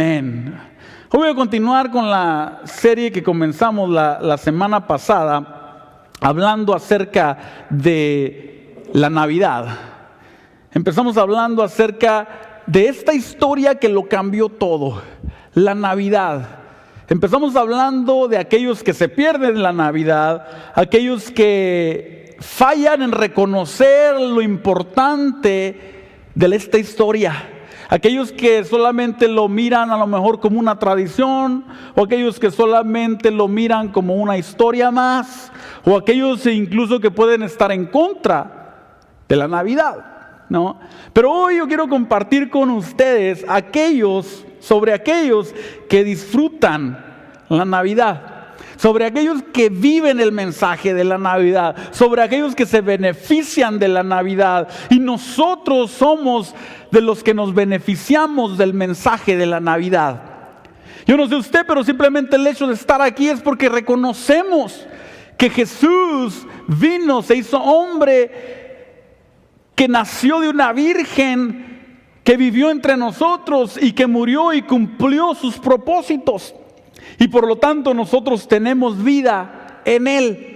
Amén. Hoy voy a continuar con la serie que comenzamos la semana pasada, hablando acerca de la Navidad. Empezamos hablando acerca de esta historia que lo cambió todo, la Navidad. Empezamos hablando de aquellos que se pierden en la Navidad, aquellos que fallan en reconocer lo importante de esta historia. Aquellos que solamente lo miran a lo mejor como una tradición, o aquellos que solamente lo miran como una historia más, o aquellos incluso que pueden estar en contra de la Navidad, ¿no? Pero hoy yo quiero compartir con ustedes sobre aquellos que disfrutan la Navidad, sobre aquellos que viven el mensaje de la Navidad, sobre aquellos que se benefician de la Navidad. Y nosotros somos de los que nos beneficiamos del mensaje de la Navidad. Yo no sé usted, pero simplemente el hecho de estar aquí es porque reconocemos que Jesús vino, se hizo hombre, que nació de una virgen, que vivió entre nosotros y que murió y cumplió sus propósitos. Y por lo tanto nosotros tenemos vida en Él.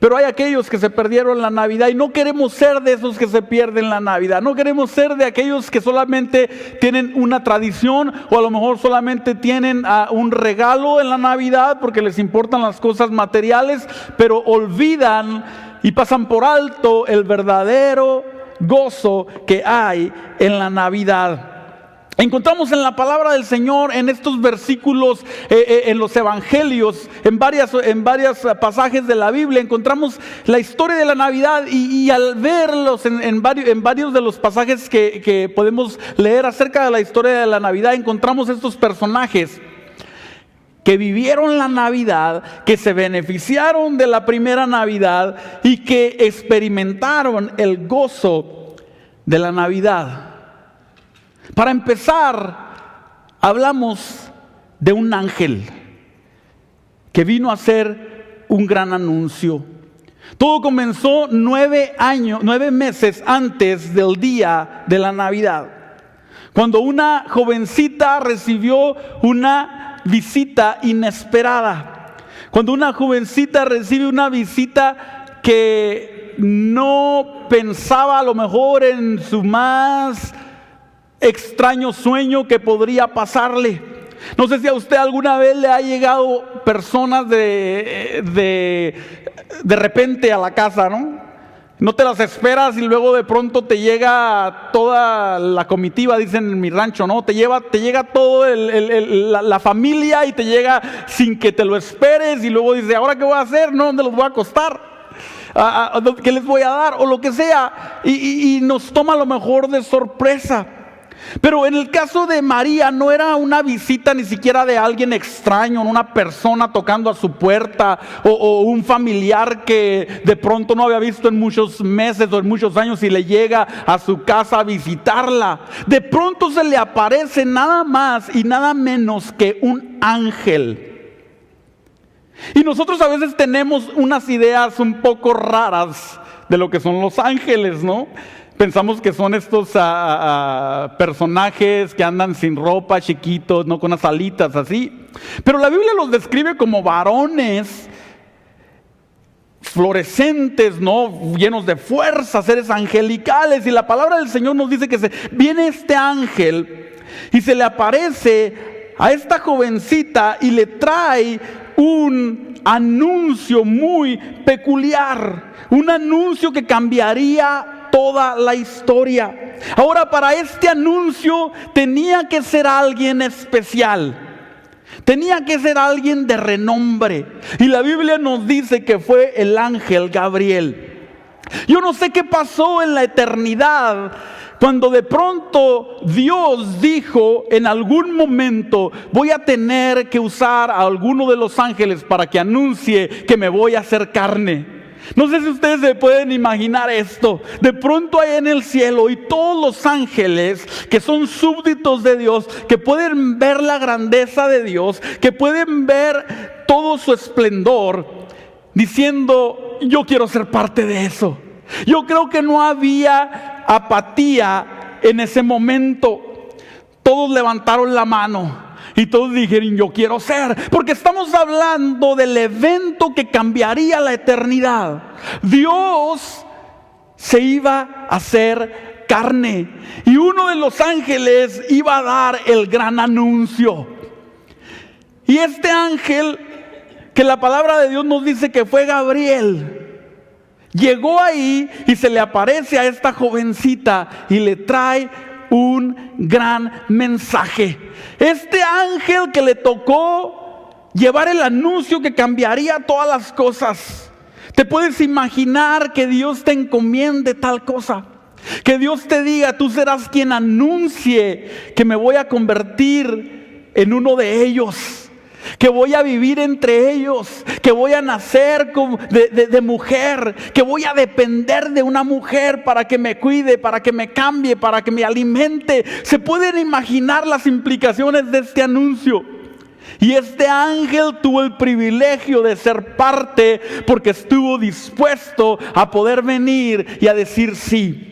Pero hay aquellos que se perdieron la Navidad y no queremos ser de esos que se pierden la Navidad. No queremos ser de aquellos que solamente tienen una tradición, o a lo mejor solamente tienen un regalo en la Navidad porque les importan las cosas materiales, pero olvidan y pasan por alto el verdadero gozo que hay en la Navidad. Encontramos en la palabra del Señor, en estos versículos, en los evangelios, en varios pasajes de la Biblia, encontramos la historia de la Navidad, y al verlos en varios de los pasajes que podemos leer acerca de la historia de la Navidad, encontramos estos personajes que vivieron la Navidad, que se beneficiaron de la primera Navidad y que experimentaron el gozo de la Navidad. Para empezar, hablamos de un ángel que vino a hacer un gran anuncio. Todo comenzó 9 meses antes del día de la Navidad, cuando una jovencita recibió una visita inesperada. Cuando una jovencita recibe una visita que no pensaba a lo mejor en su más extraño sueño que podría pasarle. No sé si a usted alguna vez le ha llegado personas de repente a la casa, ¿no? No te las esperas y luego de pronto te llega toda la comitiva, dicen en mi rancho, ¿no? Te llega todo la familia, y te llega sin que te lo esperes, y luego dice, ¿ahora qué voy a hacer? ¿No? ¿Dónde los voy a acostar? ¿Qué les voy a dar? O lo que sea. Y nos toma a lo mejor de sorpresa. Pero en el caso de María no era una visita ni siquiera de alguien extraño, una persona tocando a su puerta, o un familiar que de pronto no había visto en muchos meses o en muchos años, y le llega a su casa a visitarla. De pronto se le aparece nada más y nada menos que un ángel. Y nosotros a veces tenemos unas ideas un poco raras de lo que son los ángeles, ¿no? Pensamos que son estos personajes que andan sin ropa, chiquitos, no, con unas alitas así. Pero la Biblia los describe como varones fluorescentes, ¿no? Llenos de fuerza, seres angelicales. Y la palabra del Señor nos dice que viene este ángel y se le aparece a esta jovencita y le trae un anuncio muy peculiar. Un anuncio que cambiaría toda la historia. Ahora, para este anuncio tenía que ser alguien especial. Tenía que ser alguien de renombre. Y la Biblia nos dice que fue el ángel Gabriel. Yo no sé qué pasó en la eternidad, cuando de pronto Dios dijo en algún momento, voy a tener que usar a alguno de los ángeles para que anuncie que me voy a hacer carne. No sé si ustedes se pueden imaginar esto. De pronto hay en el cielo, y todos los ángeles que son súbditos de Dios, que pueden ver la grandeza de Dios, que pueden ver todo su esplendor, diciendo, yo quiero ser parte de eso. Yo creo que no había apatía en ese momento. Todos levantaron la mano. Y todos dijeron, yo quiero ser, porque estamos hablando del evento que cambiaría la eternidad. Dios se iba a hacer carne y uno de los ángeles iba a dar el gran anuncio. Y este ángel, que la palabra de Dios nos dice que fue Gabriel, llegó ahí y se le aparece a esta jovencita y le trae un gran mensaje. Este ángel que le tocó llevar el anuncio que cambiaría todas las cosas. ¿Te puedes imaginar que Dios te encomiende tal cosa? Que Dios te diga, tú serás quien anuncie que me voy a convertir en uno de ellos, que voy a vivir entre ellos, que voy a nacer de mujer, que voy a depender de una mujer para que me cuide, para que me cambie, para que me alimente. ¿Se pueden imaginar las implicaciones de este anuncio? Y este ángel tuvo el privilegio de ser parte porque estuvo dispuesto a poder venir y a decir sí.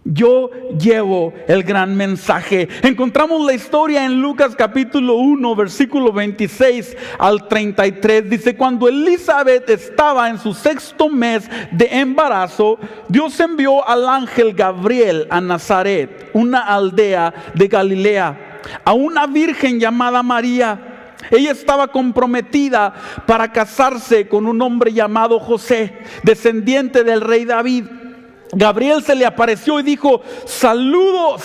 Yo llevo el gran mensaje. Encontramos la historia en Lucas capítulo 1, versículo 26 al 33. Dice, cuando Elizabeth estaba en su 6º mes de embarazo, Dios envió al ángel Gabriel a Nazaret, una aldea de Galilea, a una virgen llamada María. Ella estaba comprometida para casarse con un hombre llamado José, descendiente del rey David. Gabriel se le apareció y dijo, saludos,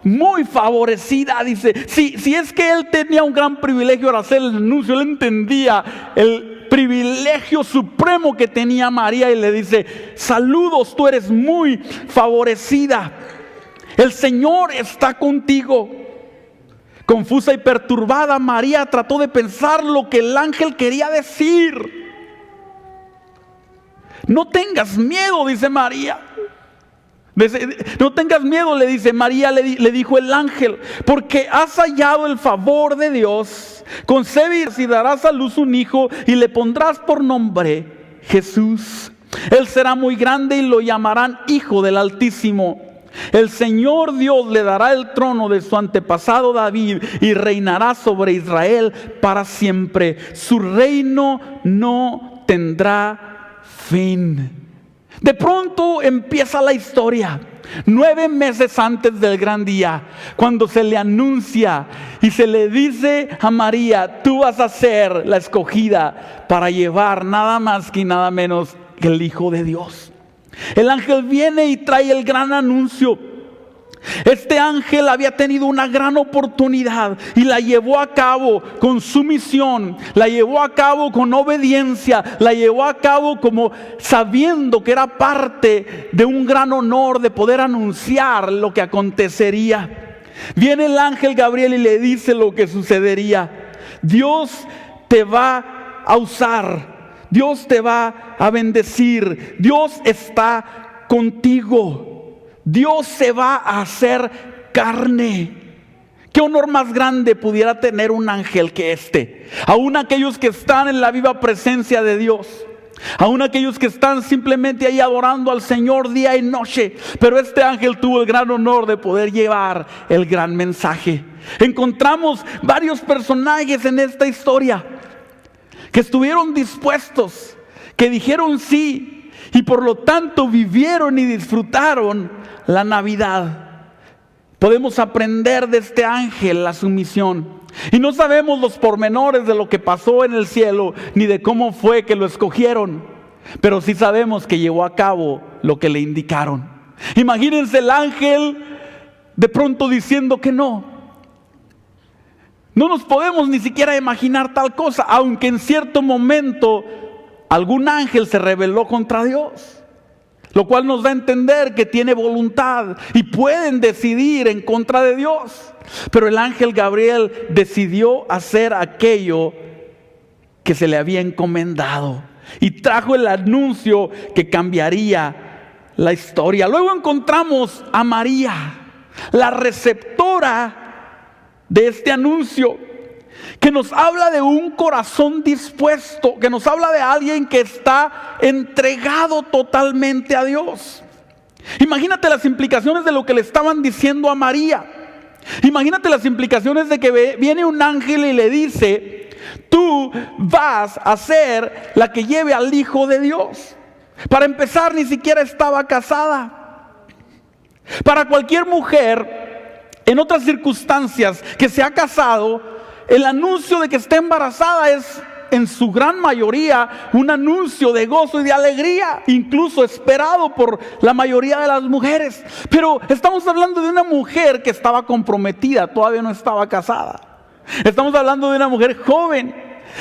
muy favorecida. Dice, si es que él tenía un gran privilegio al hacer el anuncio, él entendía el privilegio supremo que tenía María y le dice, saludos, tú eres muy favorecida, el Señor está contigo. Confusa y perturbada, María trató de pensar lo que el ángel quería decir. No tengas miedo, dice María. No tengas miedo, le dice María, le dijo el ángel, porque has hallado el favor de Dios. Concebirás y darás a luz un hijo y le pondrás por nombre Jesús. Él será muy grande y lo llamarán Hijo del Altísimo. El Señor Dios le dará el trono de su antepasado David y reinará sobre Israel para siempre. Su reino no tendrá fin. De pronto empieza la historia. 9 meses antes del gran día, cuando se le anuncia y se le dice a María, tú vas a ser la escogida para llevar nada más que nada menos que el Hijo de Dios. El ángel viene y trae el gran anuncio. Este ángel había tenido una gran oportunidad y la llevó a cabo con sumisión, la llevó a cabo con obediencia, la llevó a cabo como sabiendo que era parte de un gran honor de poder anunciar lo que acontecería. Viene el ángel Gabriel y le dice lo que sucedería. Dios te va a usar, Dios te va a bendecir, Dios está contigo. Dios se va a hacer carne. ¿Qué honor más grande pudiera tener un ángel que este? Aún aquellos que están en la viva presencia de Dios, aún aquellos que están simplemente ahí adorando al Señor día y noche. Pero este ángel tuvo el gran honor de poder llevar el gran mensaje. Encontramos varios personajes en esta historia que estuvieron dispuestos, que dijeron sí y por lo tanto vivieron y disfrutaron la Navidad. Podemos aprender de este ángel la sumisión. Y no sabemos los pormenores de lo que pasó en el cielo, ni de cómo fue que lo escogieron. Pero sí sabemos que llevó a cabo lo que le indicaron. Imagínense el ángel de pronto diciendo que no. No nos podemos ni siquiera imaginar tal cosa, aunque en cierto momento algún ángel se rebeló contra Dios. Lo cual nos da a entender que tiene voluntad y pueden decidir en contra de Dios. Pero el ángel Gabriel decidió hacer aquello que se le había encomendado y trajo el anuncio que cambiaría la historia. Luego encontramos a María, la receptora de este anuncio, que nos habla de un corazón dispuesto, que nos habla de alguien que está entregado totalmente a Dios. Imagínate las implicaciones de lo que le estaban diciendo a María. Imagínate las implicaciones de que viene un ángel y le dice: tú vas a ser la que lleve al Hijo de Dios. Para empezar, ni siquiera estaba casada. Para cualquier mujer, en otras circunstancias, que se ha casado, el anuncio de que está embarazada es, en su gran mayoría, un anuncio de gozo y de alegría, incluso esperado por la mayoría de las mujeres. Pero estamos hablando de una mujer que estaba comprometida, todavía no estaba casada. Estamos hablando de una mujer joven.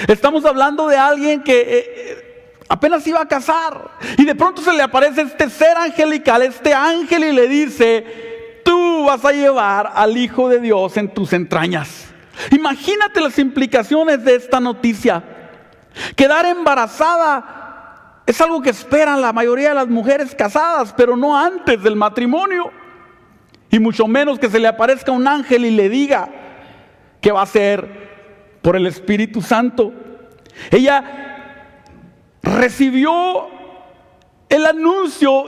Estamos hablando de alguien que apenas iba a casar. Y de pronto se le aparece este ser angelical, este ángel, y le dice: tú vas a llevar al Hijo de Dios en tus entrañas. Imagínate las implicaciones de esta noticia. Quedar embarazada es algo que esperan la mayoría de las mujeres casadas, pero no antes del matrimonio. Y mucho menos que se le aparezca un ángel y le diga que va a ser por el Espíritu Santo. Ella recibió el anuncio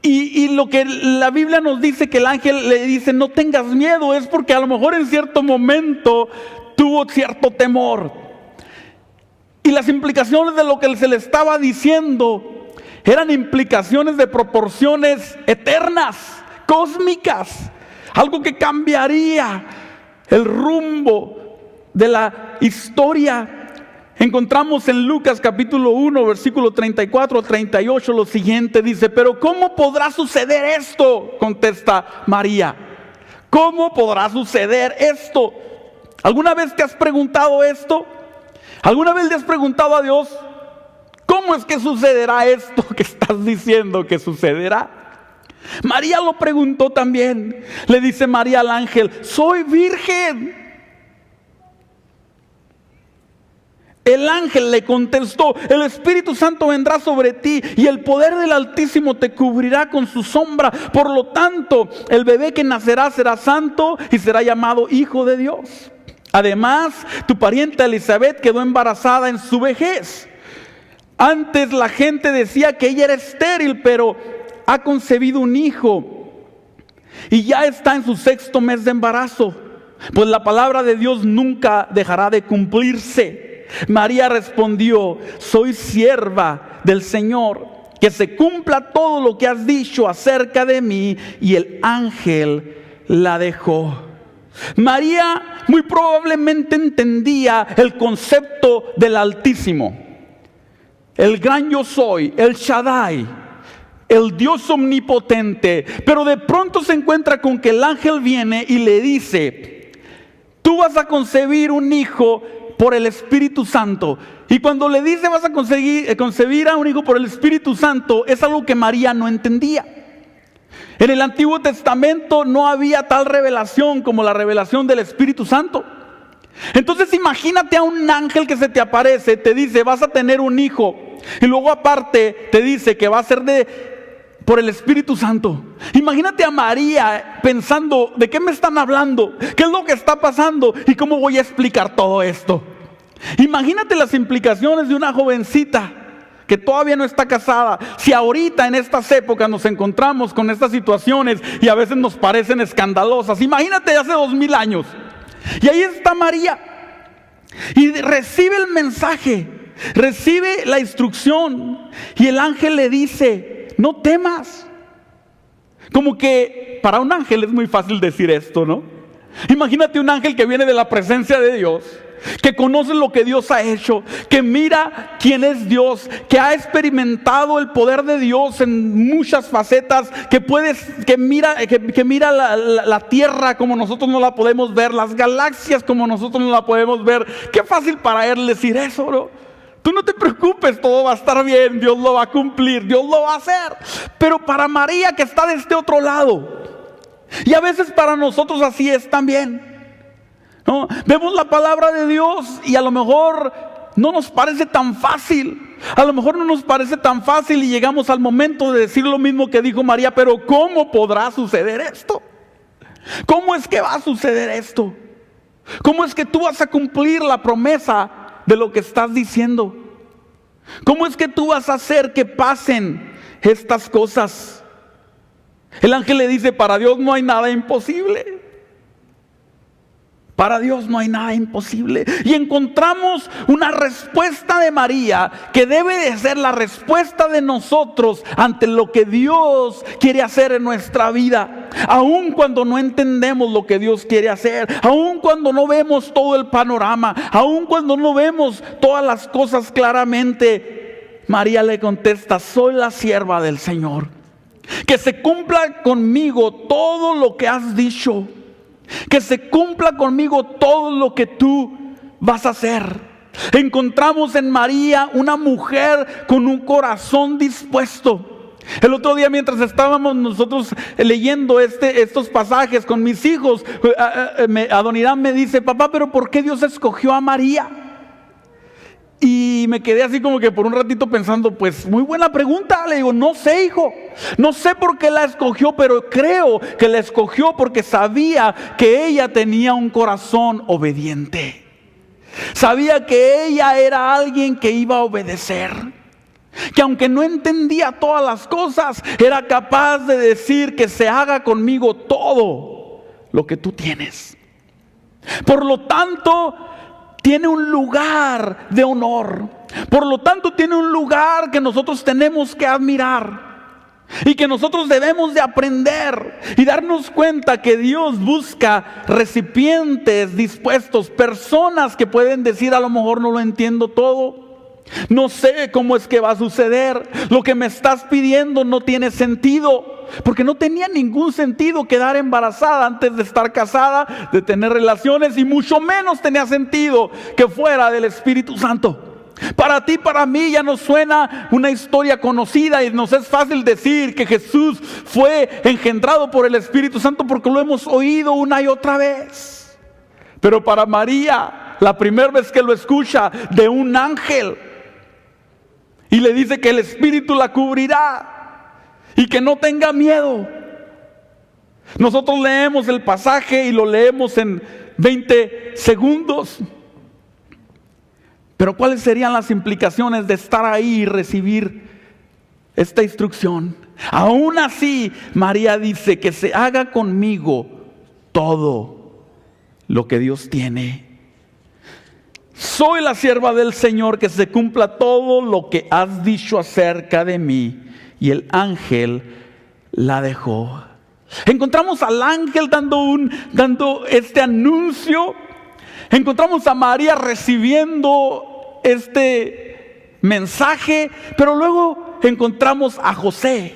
y lo que la Biblia nos dice que el ángel le dice: no tengas miedo, es porque a lo mejor en cierto momento tuvo cierto temor. Y las implicaciones de lo que se le estaba diciendo eran implicaciones de proporciones eternas, cósmicas, algo que cambiaría el rumbo de la historia. Encontramos en Lucas capítulo 1, versículo 34 al 38 lo siguiente, dice: pero ¿cómo podrá suceder esto?, contesta María. ¿Cómo podrá suceder esto? ¿Alguna vez te has preguntado esto? ¿Alguna vez le has preguntado a Dios: ¿cómo es que sucederá esto que estás diciendo que sucederá? María lo preguntó también. Le dice María al ángel: soy virgen. El ángel le contestó: el Espíritu Santo vendrá sobre ti y el poder del Altísimo te cubrirá con su sombra. Por lo tanto, el bebé que nacerá será santo y será llamado Hijo de Dios. Además, tu parienta Elizabeth quedó embarazada en su vejez. Antes la gente decía que ella era estéril, pero ha concebido un hijo y ya está en su 6º mes de embarazo, pues la palabra de Dios nunca dejará de cumplirse. María respondió: soy sierva del Señor, que se cumpla todo lo que has dicho acerca de mí. Y el ángel la dejó. María muy probablemente entendía el concepto del Altísimo, el gran yo soy, el Shaddai, el Dios omnipotente. Pero de pronto se encuentra con que el ángel viene y le dice: tú vas a concebir un hijo por el Espíritu Santo. Y cuando le dice vas a concebir a un hijo por el Espíritu Santo, es algo que María no entendía. En el Antiguo Testamento no había tal revelación como la revelación del Espíritu Santo. Entonces imagínate a un ángel que se te aparece, te dice: vas a tener un hijo, y luego aparte te dice que va a ser por el Espíritu Santo. Imagínate a María pensando: ¿de qué me están hablando? ¿Qué es lo que está pasando? ¿Y cómo voy a explicar todo esto? Imagínate las implicaciones de una jovencita que todavía no está casada. Si ahorita en estas épocas nos encontramos con estas situaciones y a veces nos parecen escandalosas, imagínate hace 2000 años. Y ahí está María y recibe el mensaje, recibe la instrucción, y el ángel le dice: no temas. Como que para un ángel es muy fácil decir esto, ¿no? Imagínate un ángel que viene de la presencia de Dios, que conoce lo que Dios ha hecho, que mira quién es Dios, que ha experimentado el poder de Dios en muchas facetas, que mira la tierra como nosotros no la podemos ver, las galaxias como nosotros no la podemos ver. Qué fácil para él decir eso, ¿no? Tú no te preocupes, todo va a estar bien, Dios lo va a cumplir, Dios lo va a hacer. Pero para María, que está de este otro lado, y a veces para nosotros así es también, ¿no? Vemos la palabra de Dios y a lo mejor no nos parece tan fácil. A lo mejor no nos parece tan fácil y llegamos al momento de decir lo mismo que dijo María: pero ¿cómo podrá suceder esto? ¿Cómo es que va a suceder esto? ¿Cómo es que tú vas a cumplir la promesa de lo que estás diciendo? ¿Cómo es que tú vas a hacer que pasen estas cosas? El ángel le dice: para Dios no hay nada imposible. Para Dios no hay nada imposible. Y encontramos una respuesta de María que debe de ser la respuesta de nosotros ante lo que Dios quiere hacer en nuestra vida. Aun cuando no entendemos lo que Dios quiere hacer, aun cuando no vemos todo el panorama, aun cuando no vemos todas las cosas claramente, María le contesta: soy la sierva del Señor. Que se cumpla conmigo todo lo que has dicho. Que se cumpla conmigo todo lo que tú vas a hacer. Encontramos en María una mujer con un corazón dispuesto. El otro día, mientras estábamos nosotros leyendo estos pasajes con mis hijos, Adonirán me dice: papá, pero ¿por qué Dios escogió a María? Y me quedé así como que por un ratito pensando, pues muy buena pregunta. Le digo: no sé, hijo, no sé por qué la escogió, pero creo que la escogió porque sabía que ella tenía un corazón obediente. Sabía que ella era alguien que iba a obedecer, que aunque no entendía todas las cosas, era capaz de decir: que se haga conmigo todo lo que tú tienes. Por lo tanto, tiene un lugar de honor. Por lo tanto, tiene un lugar que nosotros tenemos que admirar y que nosotros debemos de aprender y darnos cuenta que Dios busca recipientes dispuestos, personas que pueden decir: a lo mejor no lo entiendo todo, no sé cómo es que va a suceder, lo que me estás pidiendo no tiene sentido. Porque no tenía ningún sentido quedar embarazada antes de estar casada, de tener relaciones, y mucho menos tenía sentido que fuera del Espíritu Santo. Para ti, para mí, ya nos suena una historia conocida y nos es fácil decir que Jesús fue engendrado por el Espíritu Santo porque lo hemos oído una y otra vez. Pero para María, la primera vez que lo escucha de un ángel y le dice que el Espíritu la cubrirá y que no tenga miedo. Nosotros leemos el pasaje y lo leemos en 20 segundos. Pero ¿cuáles serían las implicaciones de estar ahí y recibir esta instrucción? Aún así, María dice: que se haga conmigo todo lo que Dios tiene. Soy la sierva del Señor, que se cumpla todo lo que has dicho acerca de mí. Y el ángel la dejó. Encontramos al ángel dando este anuncio. Encontramos a María recibiendo este mensaje. Pero luego encontramos a José,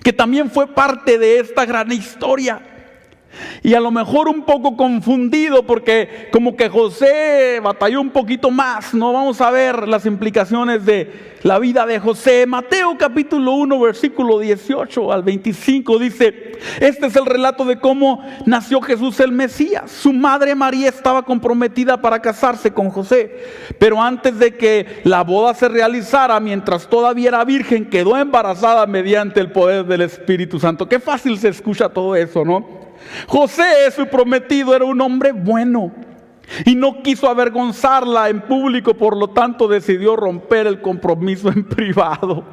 que también fue parte de esta gran historia. Y a lo mejor un poco confundido, porque como que José batalló un poquito más, ¿no? Vamos a ver las implicaciones de la vida de José. Mateo capítulo 1 versículo 18 al 25 dice: este es el relato de cómo nació Jesús el Mesías. Su madre María estaba comprometida para casarse con José, pero antes de que la boda se realizara, mientras todavía era virgen, quedó embarazada mediante el poder del Espíritu Santo. Qué fácil se escucha todo eso, ¿no? José, su prometido, era un hombre bueno y no quiso avergonzarla en público, por lo tanto decidió romper el compromiso en privado.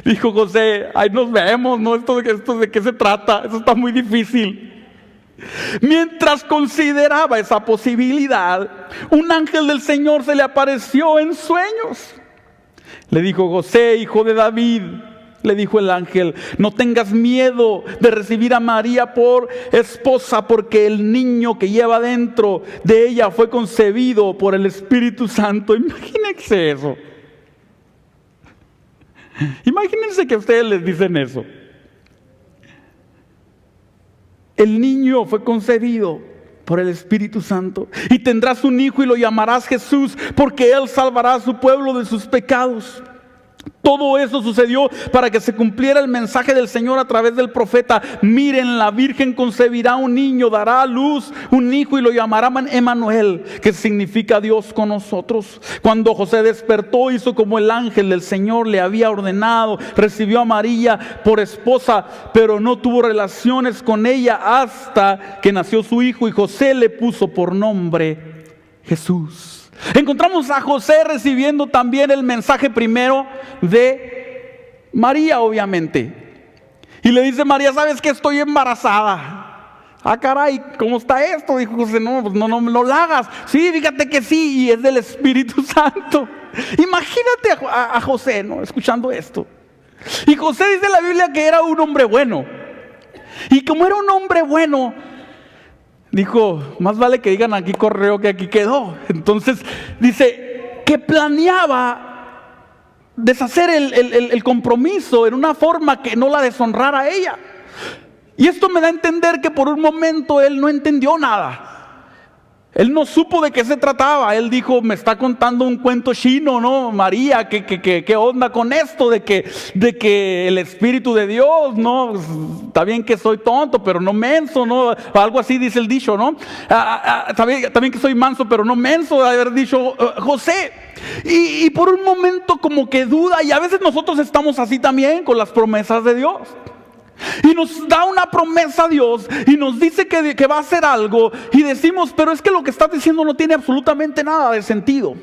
Dijo José: ahí nos vemos, ¿no? ¿Esto de qué se trata? Eso está muy difícil. Mientras consideraba esa posibilidad, un ángel del Señor se le apareció en sueños. Le dijo: José, hijo de David, le dijo el ángel, no tengas miedo de recibir a María por esposa, porque el niño que lleva dentro de ella fue concebido por el Espíritu Santo. Imagínense eso. Imagínense que a ustedes les dicen eso. El niño fue concebido por el Espíritu Santo y tendrás un hijo y lo llamarás Jesús, porque él salvará a su pueblo de sus pecados. Todo eso sucedió para que se cumpliera el mensaje del Señor a través del profeta: miren, la virgen concebirá un niño, dará a luz un hijo y lo llamará Emmanuel, que significa Dios con nosotros. Cuando José despertó, hizo como el ángel del Señor le había ordenado. Recibió a María por esposa, pero no tuvo relaciones con ella hasta que nació su hijo, y José le puso por nombre Jesús. Encontramos a José recibiendo también el mensaje primero de María, obviamente. Y le dice: María, ¿sabes que estoy embarazada? Ah, caray, ¿cómo está esto? Dijo José, no, pues no lo hagas. Sí, fíjate que sí, y es del Espíritu Santo. Imagínate a José, ¿no? Escuchando esto. Y José dice en la Biblia que era un hombre bueno. Y como era un hombre bueno, dijo, más vale que digan aquí correo que aquí quedó. Entonces dice que planeaba deshacer el compromiso en una forma que no la deshonrara a ella. Y esto me da a entender que por un momento él no entendió nada. Él no supo de qué se trataba. Él dijo, me está contando un cuento chino, ¿no? María, ¿qué onda con esto? De que el Espíritu de Dios, ¿no? Está bien que soy tonto, pero no menso, ¿no? Algo así dice el dicho, ¿no? También que soy manso, pero no menso, de haber dicho José. Y por un momento como que duda, y a veces nosotros estamos así también con las promesas de Dios. Y nos da una promesa a Dios y nos dice que va a hacer algo y decimos, pero es que lo que estás diciendo no tiene absolutamente nada de sentido.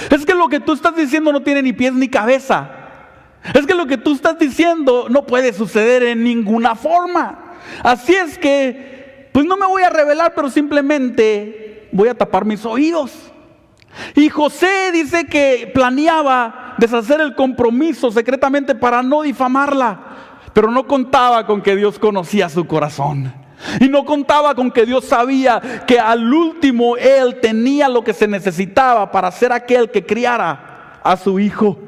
Es que lo que tú estás diciendo no tiene ni pies ni cabeza. Es que lo que tú estás diciendo no puede suceder en ninguna forma. Así es que, pues no me voy a revelar, pero simplemente voy a tapar mis oídos. Y José dice que planeaba deshacer el compromiso secretamente para no difamarla. Pero no contaba con que Dios conocía su corazón. Y no contaba con que Dios sabía que al último él tenía lo que se necesitaba para ser aquel que criara a su hijo.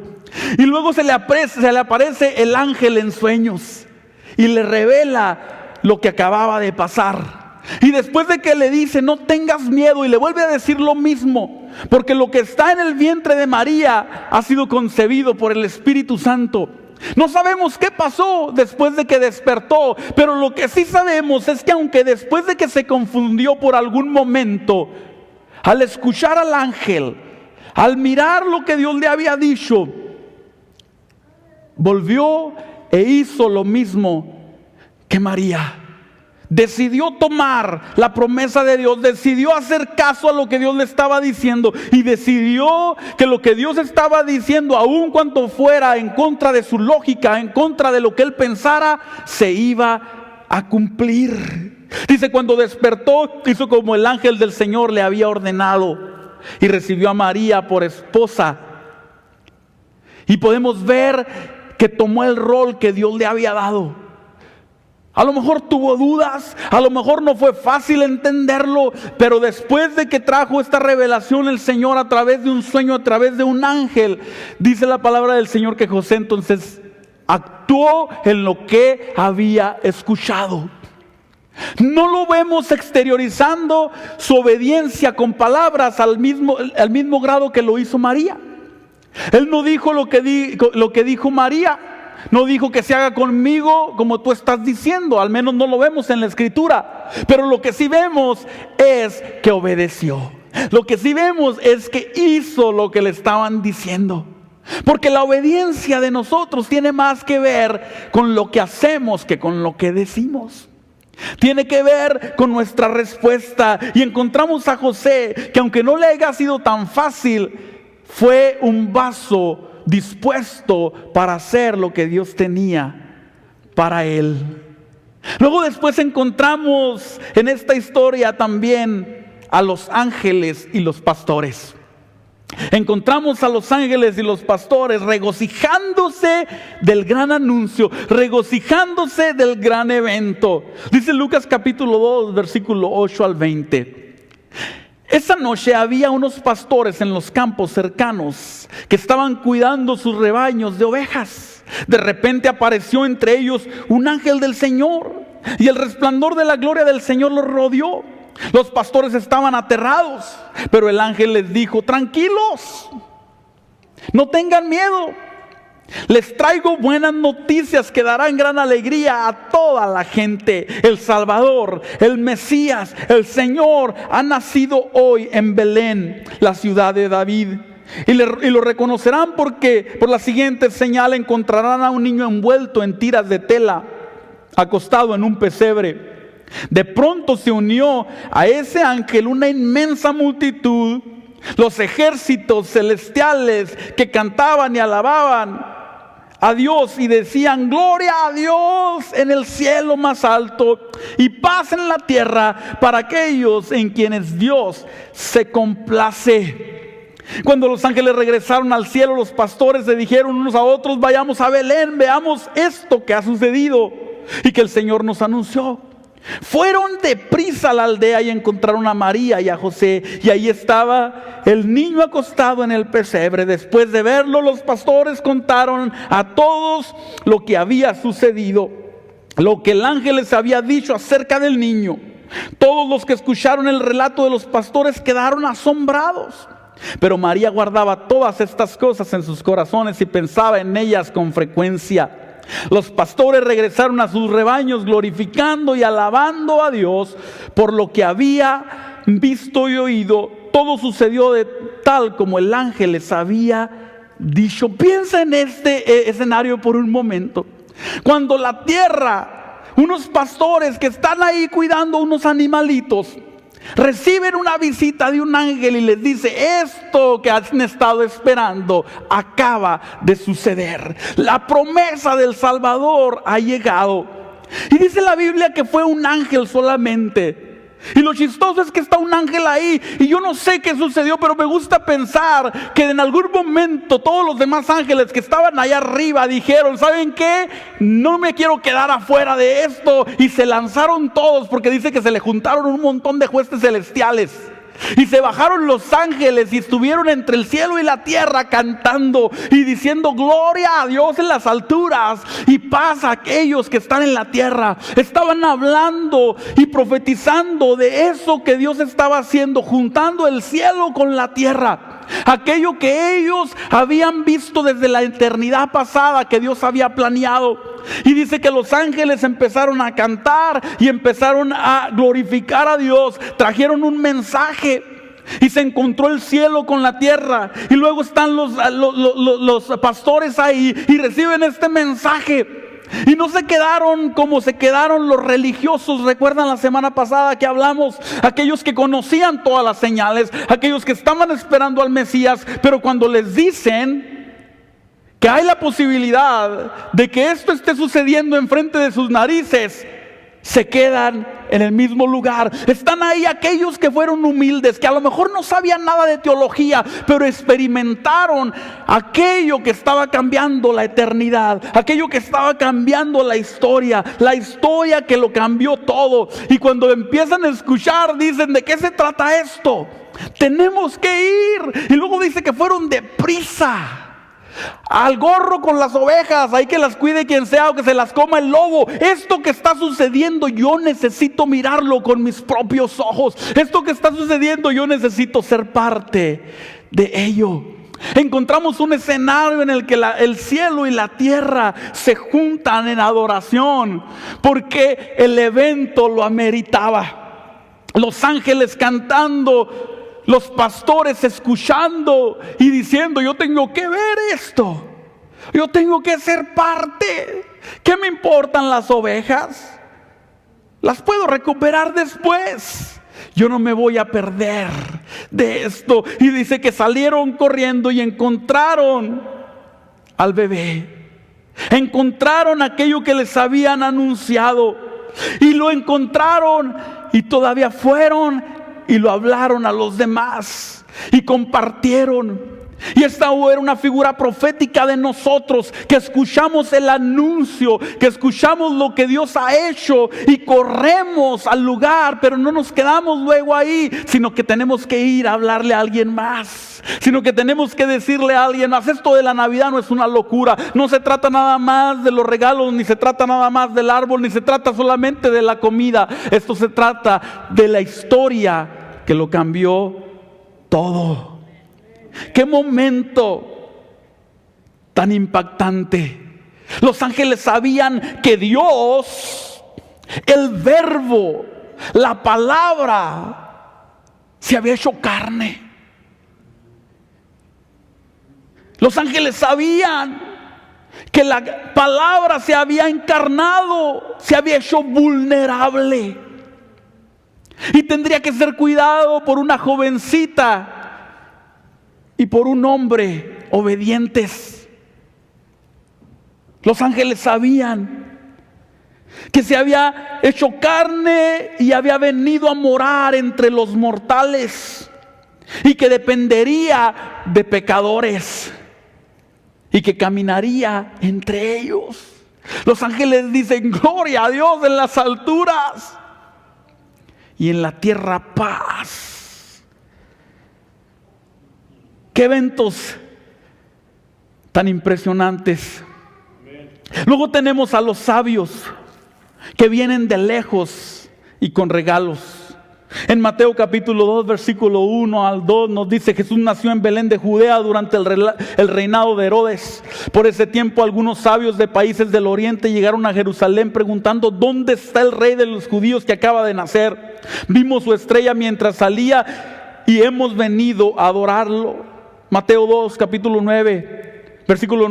Y luego se le aparece el ángel en sueños y le revela lo que acababa de pasar. Y después de que le dice, no tengas miedo, y le vuelve a decir lo mismo, porque lo que está en el vientre de María ha sido concebido por el Espíritu Santo. No sabemos qué pasó después de que despertó, pero lo que sí sabemos es que aunque después de que se confundió por algún momento, al escuchar al ángel, al mirar lo que Dios le había dicho, volvió e hizo lo mismo que María. Decidió tomar la promesa de Dios, decidió hacer caso a lo que Dios le estaba diciendo y decidió que lo que Dios estaba diciendo, aun cuando fuera en contra de su lógica, en contra de lo que él pensara, se iba a cumplir. Dice, cuando despertó, hizo como el ángel del Señor le había ordenado y recibió a María por esposa. Y podemos ver que tomó el rol que Dios le había dado. A lo mejor tuvo dudas, a lo mejor no fue fácil entenderlo, pero después de que trajo esta revelación el Señor a través de un sueño, a través de un ángel, dice la palabra del Señor que José entonces actuó en lo que había escuchado. No lo vemos exteriorizando su obediencia con palabras al mismo grado que lo hizo María. Él no dijo lo que dijo María. No dijo que se haga conmigo como tú estás diciendo. Al menos no lo vemos en la Escritura. Pero lo que sí vemos es que obedeció. Lo que sí vemos es que hizo lo que le estaban diciendo. Porque la obediencia de nosotros tiene más que ver con lo que hacemos que con lo que decimos. Tiene que ver con nuestra respuesta. Y encontramos a José, que aunque no le haya sido tan fácil, fue un vaso dispuesto para hacer lo que Dios tenía para él. Luego después encontramos en esta historia también a los ángeles y los pastores. Encontramos a los ángeles y los pastores regocijándose del gran anuncio, regocijándose del gran evento. Dice Lucas capítulo 2, versículo 8 al 20. Esa noche había unos pastores en los campos cercanos que estaban cuidando sus rebaños de ovejas. De repente apareció entre ellos un ángel del Señor y el resplandor de la gloria del Señor los rodeó. Los pastores estaban aterrados, pero el ángel les dijo: tranquilos, no tengan miedo. Les traigo buenas noticias que darán gran alegría a toda la gente. El Salvador, el Mesías, el Señor ha nacido hoy en Belén, la ciudad de David. Y lo reconocerán porque por la siguiente señal encontrarán a un niño envuelto en tiras de tela, acostado en un pesebre. De pronto se unió a ese ángel una inmensa multitud, los ejércitos celestiales que cantaban y alababan a Dios y decían: gloria a Dios en el cielo más alto y paz en la tierra para aquellos en quienes Dios se complace. Cuando los ángeles regresaron al cielo, los pastores se dijeron unos a otros: vayamos a Belén, veamos esto que ha sucedido y que el Señor nos anunció. Fueron deprisa a la aldea y encontraron a María y a José, y ahí estaba el niño acostado en el pesebre. Después de verlo, los pastores contaron a todos lo que había sucedido, lo que el ángel les había dicho acerca del niño. Todos los que escucharon el relato de los pastores quedaron asombrados. Pero María guardaba todas estas cosas en sus corazones y pensaba en ellas con frecuencia. Los pastores regresaron a sus rebaños glorificando y alabando a Dios por lo que había visto y oído. Todo sucedió de tal como el ángel les había dicho. Piensa en este escenario por un momento. Cuando la tierra, unos pastores que están ahí cuidando unos animalitos, reciben una visita de un ángel y les dice: esto que han estado esperando acaba de suceder. La promesa del Salvador ha llegado. Y dice la Biblia que fue un ángel solamente. Y lo chistoso es que está un ángel ahí, y yo no sé qué sucedió, pero me gusta pensar que en algún momento todos los demás ángeles que estaban allá arriba dijeron: ¿saben qué? No me quiero quedar afuera de esto. Y se lanzaron todos, porque dice que se le juntaron un montón de huestes celestiales. Y se bajaron los ángeles y estuvieron entre el cielo y la tierra cantando y diciendo: gloria a Dios en las alturas y paz a aquellos que están en la tierra. Estaban hablando y profetizando de eso que Dios estaba haciendo, juntando el cielo con la tierra. Aquello que ellos habían visto desde la eternidad pasada, que Dios había planeado. Y dice que los ángeles empezaron a cantar y empezaron a glorificar a Dios. Trajeron un mensaje y se encontró el cielo con la tierra. Y luego están los pastores ahí y reciben este mensaje. Y no se quedaron como se quedaron los religiosos. ¿Recuerdan la semana pasada que hablamos? Aquellos que conocían todas las señales, aquellos que estaban esperando al Mesías, pero cuando les dicen que hay la posibilidad de que esto esté sucediendo enfrente de sus narices, se quedan en el mismo lugar. Están ahí aquellos que fueron humildes, que a lo mejor no sabían nada de teología, pero experimentaron aquello que estaba cambiando la eternidad, aquello que estaba cambiando la historia que lo cambió todo. Y cuando empiezan a escuchar, dicen: ¿de qué se trata esto? Tenemos que ir. Y luego dice que fueron deprisa al gorro con las ovejas, ahí que las cuide quien sea o que se las coma el lobo. Esto que está sucediendo, yo necesito mirarlo con mis propios ojos. Esto que está sucediendo, yo necesito ser parte de ello. Encontramos un escenario en el que el cielo y la tierra se juntan en adoración, porque el evento lo ameritaba. Los ángeles cantando, los pastores escuchando y diciendo: yo tengo que ver esto, yo tengo que ser parte. ¿Qué me importan las ovejas? Las puedo recuperar después. Yo no me voy a perder de esto. Y dice que salieron corriendo y encontraron al bebé. Encontraron aquello que les habían anunciado. Y lo encontraron y todavía fueron y lo hablaron a los demás y compartieron. Y esta era una figura profética de nosotros, que escuchamos el anuncio, que escuchamos lo que Dios ha hecho y corremos al lugar, pero no nos quedamos luego ahí, sino que tenemos que ir a hablarle a alguien más, sino que tenemos que decirle a alguien más. Esto de la Navidad no es una locura, no se trata nada más de los regalos, ni se trata nada más del árbol, ni se trata solamente de la comida. Esto se trata de la historia que lo cambió todo. ¡Qué momento tan impactante! Los ángeles sabían que Dios, el verbo, la palabra, se había hecho carne. Los ángeles sabían que la palabra se había encarnado, se había hecho vulnerable. Y tendría que ser cuidado por una jovencita y por un hombre obedientes. Los ángeles sabían que se había hecho carne y había venido a morar entre los mortales y que dependería de pecadores y que caminaría entre ellos. Los ángeles dicen: gloria a Dios en las alturas y en la tierra paz. Qué eventos tan impresionantes. Luego tenemos a los sabios que vienen de lejos y con regalos. En Mateo capítulo 2, versículo 1 al 2 nos dice: Jesús nació en Belén de Judea durante el reinado de Herodes. Por ese tiempo algunos sabios de países del oriente llegaron a Jerusalén preguntando: ¿dónde está el rey de los judíos que acaba de nacer? Vimos su estrella mientras salía y hemos venido a adorarlo. Mateo 2, capítulo 9. Versículo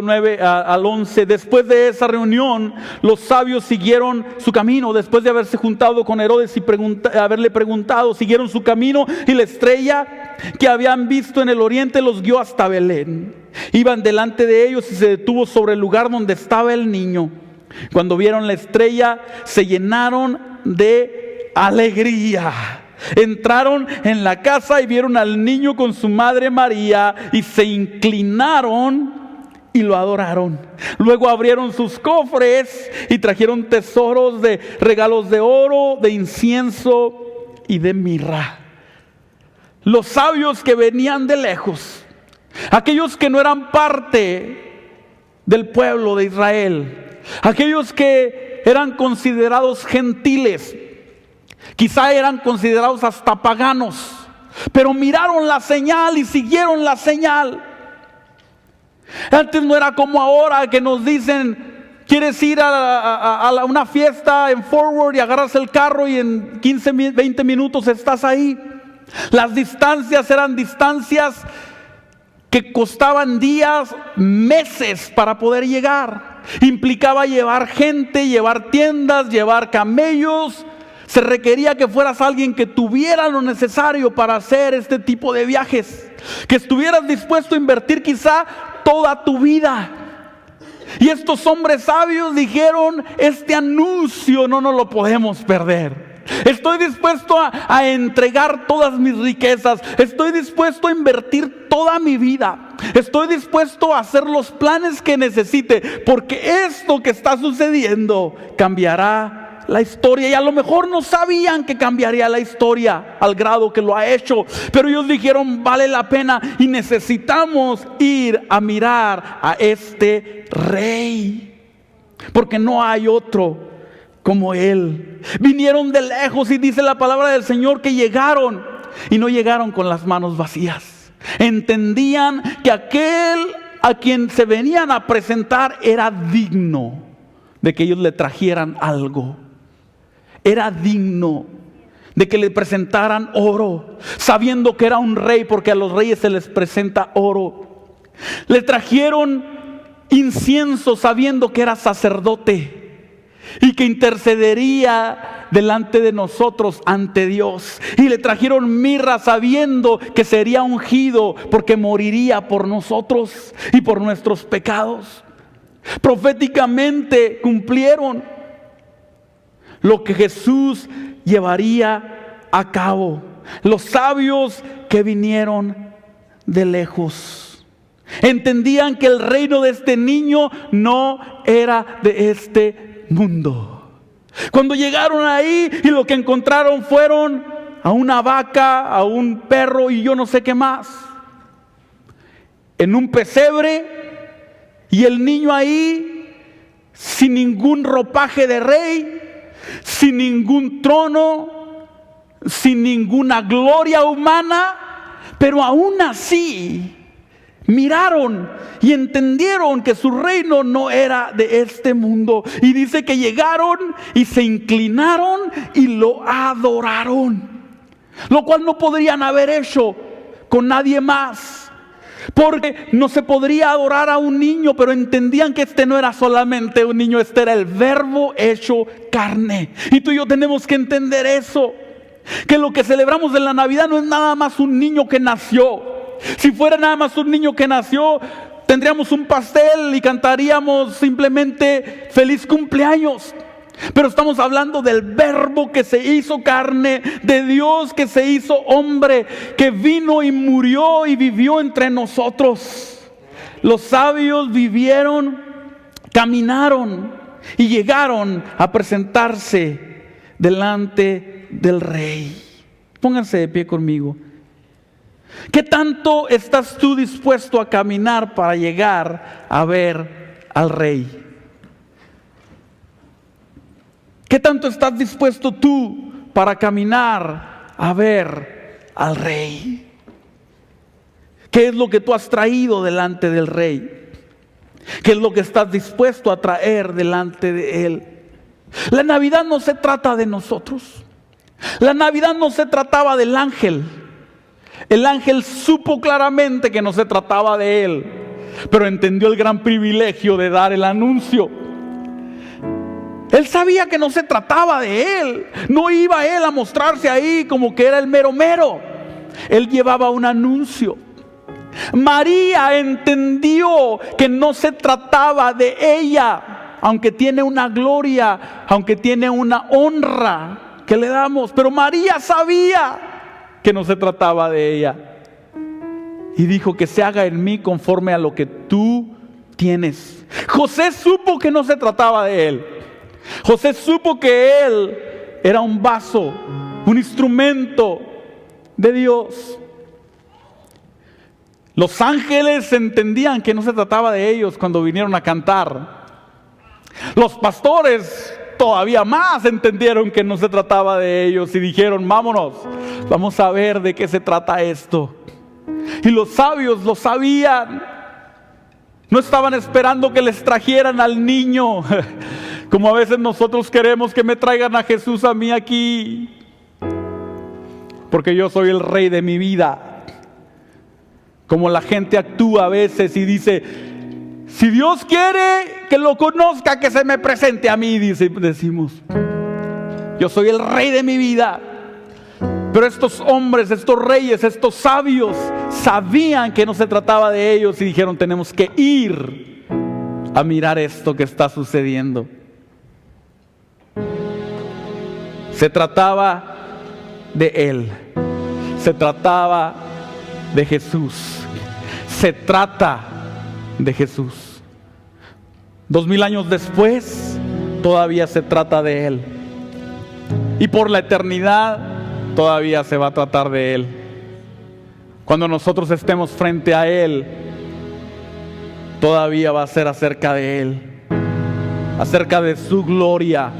9 al 11. Después de esa reunión, los sabios siguieron su camino. Después de haberse juntado con Herodes y haberle preguntado, siguieron su camino, y la estrella que habían visto en el oriente los guió hasta Belén. Iban delante de ellos y se detuvo sobre el lugar donde estaba el niño. Cuando vieron la estrella, se llenaron de alegría. Entraron en la casa y vieron al niño con su madre María y se inclinaron y lo adoraron. Luego abrieron sus cofres y trajeron tesoros de regalos de oro, de incienso y de mirra. Los sabios que venían de lejos, aquellos que no eran parte del pueblo de Israel, aquellos que eran considerados gentiles, quizá eran considerados hasta paganos, pero miraron la señal y siguieron la señal. Antes no era como ahora que nos dicen: ¿quieres ir a una fiesta en Forward? Y agarras el carro y en 15, 20 minutos estás ahí. Las distancias eran distancias que costaban días, meses para poder llegar. Implicaba llevar gente, llevar tiendas, llevar camellos. Se requería que fueras alguien que tuviera lo necesario para hacer este tipo de viajes, que estuvieras dispuesto a invertir quizá toda tu vida. Y estos hombres sabios dijeron: este anuncio no nos lo podemos perder. Estoy dispuesto a entregar todas mis riquezas. Estoy dispuesto a invertir toda mi vida. Estoy dispuesto a hacer los planes que necesite, porque esto que está sucediendo cambiará la historia. Y a lo mejor no sabían que cambiaría la historia al grado que lo ha hecho, pero ellos dijeron: vale la pena y necesitamos ir a mirar a este rey, porque no hay otro como él. Vinieron de lejos y dice la palabra del Señor que llegaron, y no llegaron con las manos vacías. Entendían que aquel a quien se venían a presentar era digno de que ellos le trajeran algo. Era digno de que le presentaran oro, sabiendo que era un rey, porque a los reyes se les presenta oro. Le trajeron incienso, sabiendo que era sacerdote y que intercedería delante de nosotros ante Dios. Y le trajeron mirra, sabiendo que sería ungido, porque moriría por nosotros y por nuestros pecados. Proféticamente cumplieron lo que Jesús llevaría a cabo. Los sabios que vinieron de lejos entendían que el reino de este niño no era de este mundo. Cuando llegaron ahí, y lo que encontraron fueron a una vaca, a un perro y yo no sé qué más, en un pesebre, y el niño ahí sin ningún ropaje de rey, sin ningún trono, sin ninguna gloria humana, pero aún así miraron y entendieron que su reino no era de este mundo. Y dice que llegaron y se inclinaron y lo adoraron, lo cual no podrían haber hecho con nadie más, porque no se podría adorar a un niño, pero entendían que este no era solamente un niño, este era el Verbo hecho carne. Y tú y yo tenemos que entender eso, que lo que celebramos en la Navidad no es nada más un niño que nació. Si fuera nada más un niño que nació, tendríamos un pastel y cantaríamos simplemente feliz cumpleaños. Pero estamos hablando del Verbo que se hizo carne, de Dios que se hizo hombre, que vino y murió y vivió entre nosotros. Los sabios vivieron, caminaron y llegaron a presentarse delante del Rey. Pónganse de pie conmigo. ¿Qué tanto estás tú dispuesto a caminar para llegar a ver al Rey? ¿Qué tanto estás dispuesto tú para caminar a ver al Rey? ¿Qué es lo que tú has traído delante del Rey? ¿Qué es lo que estás dispuesto a traer delante de Él? La Navidad no se trata de nosotros. La Navidad no se trataba del ángel. El ángel supo claramente que no se trataba de él, pero entendió el gran privilegio de dar el anuncio. Él sabía que no se trataba de él. No iba él a mostrarse ahí como que era el mero mero. Él llevaba un anuncio. María entendió que no se trataba de ella, aunque tiene una gloria, aunque tiene una honra que le damos, pero María sabía que no se trataba de ella. Y dijo: que se haga en mí conforme a lo que tú tienes. José supo que no se trataba de él. José supo que él era un vaso, un instrumento de Dios. Los ángeles entendían que no se trataba de ellos cuando vinieron a cantar. Los pastores todavía más entendieron que no se trataba de ellos y dijeron: vámonos, vamos a ver de qué se trata esto. Y los sabios lo sabían. No estaban esperando que les trajeran al niño, como a veces nosotros queremos que me traigan a Jesús a mí aquí, porque yo soy el Rey de mi vida. Como la gente actúa a veces y dice: si Dios quiere que lo conozca, que se me presente a mí, decimos. Yo soy el Rey de mi vida. Pero estos hombres, estos reyes, estos sabios sabían que no se trataba de ellos y dijeron: tenemos que ir a mirar esto que está sucediendo. Se trataba de Él. Se trataba de Jesús. Se trata de Jesús. 2000 años después, todavía se trata de Él. Y por la eternidad, todavía se va a tratar de Él. Cuando nosotros estemos frente a Él, todavía va a ser acerca de Él, acerca de su gloria,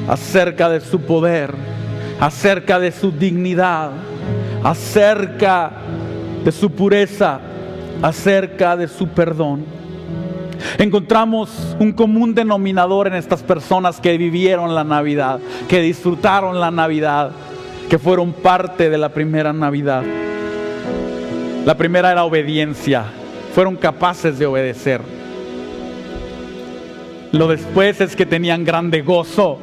acerca de su poder, acerca de su dignidad, acerca de su pureza, acerca de su perdón. Encontramos un común denominador en estas personas que vivieron la Navidad, que disfrutaron la Navidad, que fueron parte de la primera Navidad. La primera era obediencia. Fueron capaces de obedecer. Lo después es que tenían grande gozo.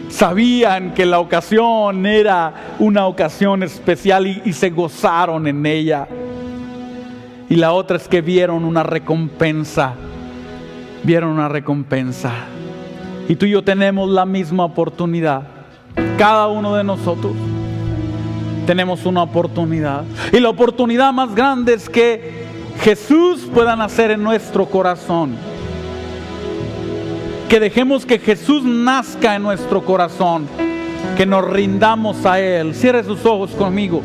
Sabían que la ocasión era una ocasión especial y se gozaron en ella. Y la otra es que vieron una recompensa. Vieron una recompensa. Y tú y yo tenemos la misma oportunidad. Cada uno de nosotros tenemos una oportunidad. Y la oportunidad más grande es que Jesús pueda nacer en nuestro corazón. Que dejemos que Jesús nazca en nuestro corazón. Que nos rindamos a Él. Cierre sus ojos conmigo.